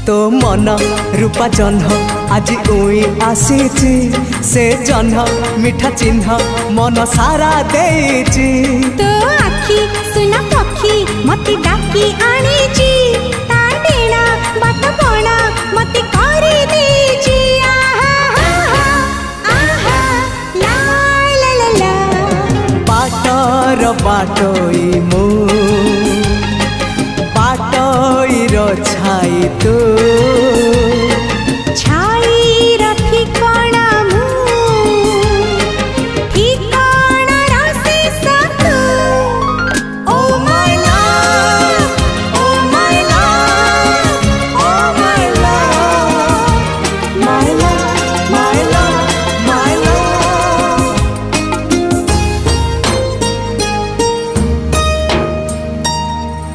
तो मन रूपा जह्न आज उई आसीची से जह्न मिठा चिन्ह मन सारा देची तो आखी सुना पक्षी मते डाकी आनीची ता डेणा बात बणा मते करी देची आहा आहा ला ला ला ला बाटर बाटोई मो बाटोई रो छाई तू